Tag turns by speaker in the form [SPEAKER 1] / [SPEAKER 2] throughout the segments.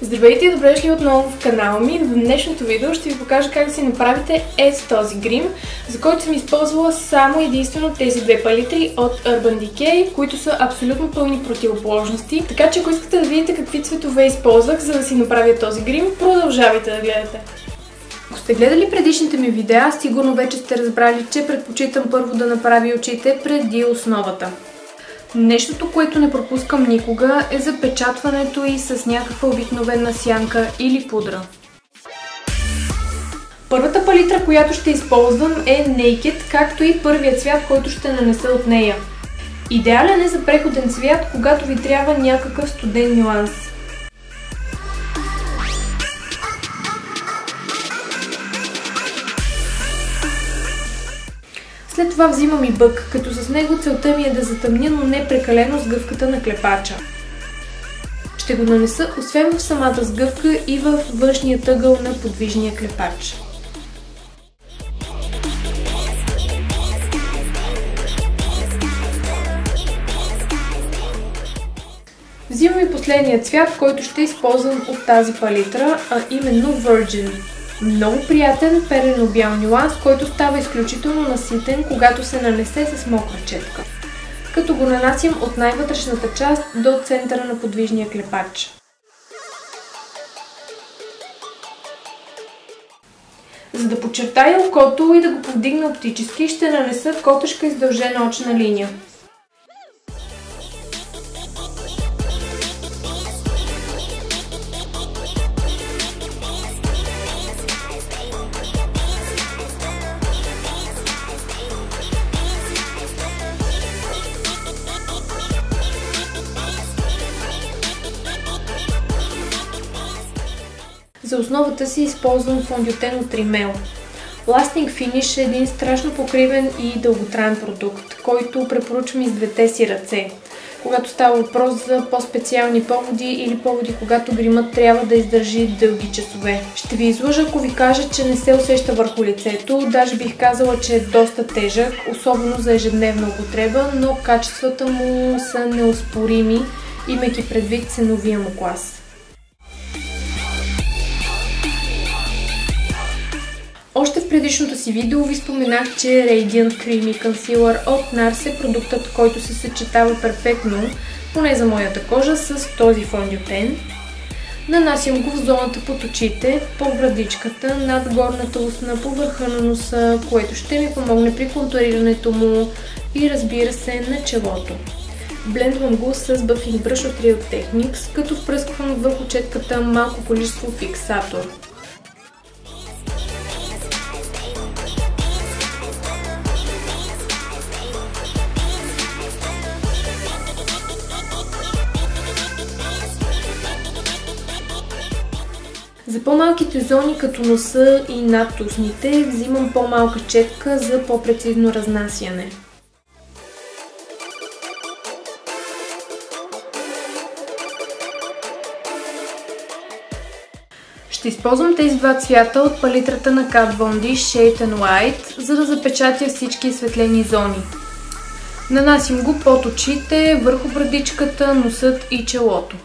[SPEAKER 1] Здравейте и добре дошли отново в канала ми. В днешното видео ще ви покажа как да си направите този грим, за който съм използвала само единствено тези две палитри от Urban Decay, които са абсолютно пълни противоположности. Така че ако искате да видите какви цветове използвах, за да си направя този грим, продължавайте да гледате. Ако сте гледали предишните ми видеа, сигурно вече сте разбрали, че предпочитам първо да направя очите преди основата. Нещото, което не пропускам никога, е запечатването и с някаква обикновена сянка или пудра. Първата палитра, която ще използвам, е Naked, както и първият цвят, който ще нанеса от нея. Идеален е за преходен цвят, когато ви трябва някакъв студен нюанс. След това взимам и бък, като с него целта ми е да затъмня, но не прекалено сгъвката на клепача. Ще го нанеса освен в самата сгъвка и в външния тъгъл на подвижния клепач. Взимам и последния цвят, който ще използвам от тази палитра, а именно Virgin. Много приятен перено-бял нюанс, който става изключително наситен, когато се нанесе с мокра четка. Като го нанасям от най-вътрешната част до центъра на подвижния клепач. За да подчертая окото и да го повдигна оптически, ще нанеса котешка издължена очна линия. За основата си използвам фондютен от Rimmel. Lasting Finish е един страшно покривен и дълготраен продукт, който препоръчвам и с двете си ръце, когато става въпрос за по-специални поводи или поводи, когато гримът трябва да издържи дълги часове. Ще ви излъжа, ако ви кажа, че не се усеща върху лицето, даже бих казала, че е доста тежък, особено за ежедневна употреба, но качествата му са неоспорими, имайки предвид ценовия му клас. Още в предишното си видео ви споменах, че Radiant Creamy Concealer от NARS е продуктът, който се съчетава перфектно, поне за моята кожа, с този фондютен. Нанасям го в зоната под очите, по брадичката, над горната устна, по върха на носа, което ще ми помогне при контурирането му и, разбира се, на челото. Блендвам го с Buffing Brush от Real Techniques, като впръсквам върху четката малко количество фиксатор. За по-малките зони като носа и над устните взимам по-малка четка за по-прецизно разнасяне. Ще използвам тези два цвята от палитрата на Kat Von D Shade and White, за да запечатя всички светлени зони. Нанасям го под очите, върху брадичката, носът и челото.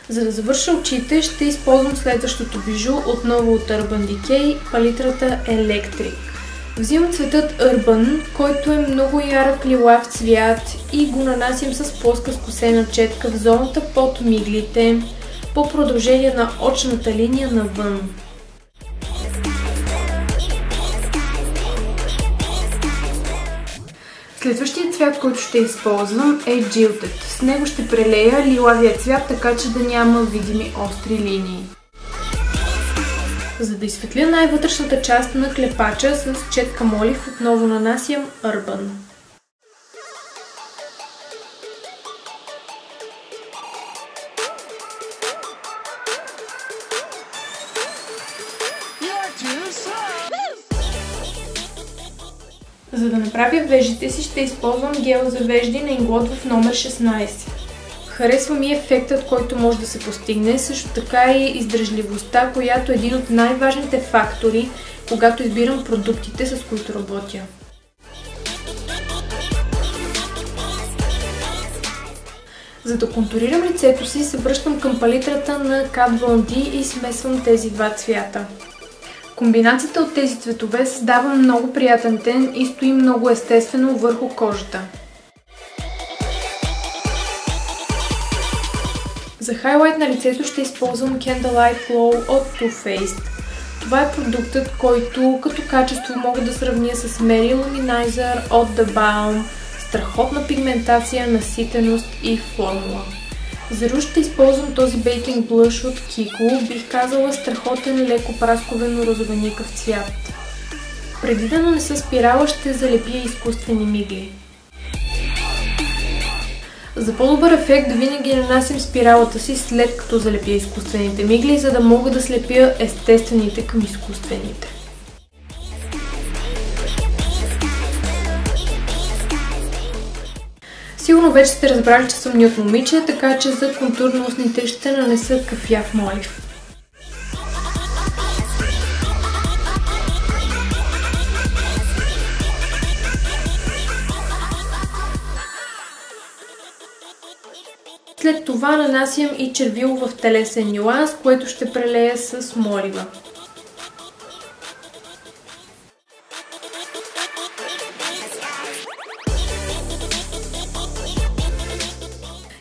[SPEAKER 1] За да завърша очите, ще използвам следващото бижу, отново от Urban Decay, палитрата Electric. Взимам цветът Urban, който е много ярък лилав цвят и го нанасям с плоска скосена четка в зоната под миглите, по продължение на очната линия навън. Следващият цвят, който ще използвам, е Jilted. С него ще прелея лилавия цвят, така че да няма видими остри линии. За да изсветля най-вътрешната част на клепача с четка молив, отново нанасям Urban. За да направя веждите си, ще използвам гел за вежди на Inglot в номер 16. Харесва ми ефектът, който може да се постигне, също така и издръжливостта, която е един от най-важните фактори, когато избирам продуктите, с които работя. За да контурирам лицето си, се връщам към палитрата на Kat Von D и смесвам тези два цвята. Комбинацията от тези цветове създава много приятен тен и стои много естествено върху кожата. За хайлайт на лицето ще използвам Candlelight Glow от Too Faced. Това е продуктът, който като качество мога да сравня с Mary Luminizer от The Balm. Страхотна пигментация, наситеност и формула. За руж ще използвам този бейкинг блъш от Kiko, бих казала страхотен, леко прасковено розовеникъв цвят. Преди да нанеса спирала, ще залепя изкуствени мигли. За по-добър ефект винаги нанасям спиралата си след като залепя изкуствените мигли, за да мога да слепя естествените към изкуствените. Сигурно вече сте разбрали, че съм нюд момиче, така че за контур на устните ще нанеса кафяв молив. След това нанасям и червило в телесен нюанс, което ще прелея с молива.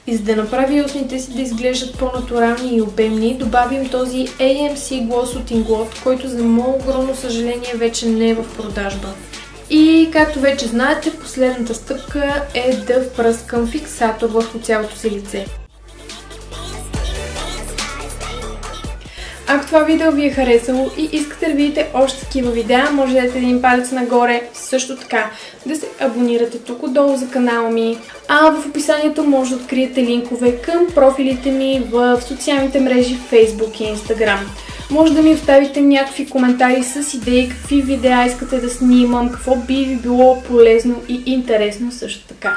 [SPEAKER 1] И за да направя устните си да изглеждат по-натурални и обемни, добавим този AMC Gloss от Inglot, който за мое огромно съжаление вече не е в продажба. И както вече знаете, последната стъпка е да впръскам фиксатор върху цялото си лице. Ако това видео ви е харесало и искате да видите още такива видеа, може да дадете един палец нагоре, също така да се абонирате тук отдолу за канала ми. А в описанието може да откриете линкове към профилите ми в социалните мрежи Facebook и Instagram. Може да ми оставите някакви коментари с идеи, какви видеа искате да снимам, какво би ви било полезно и интересно също така.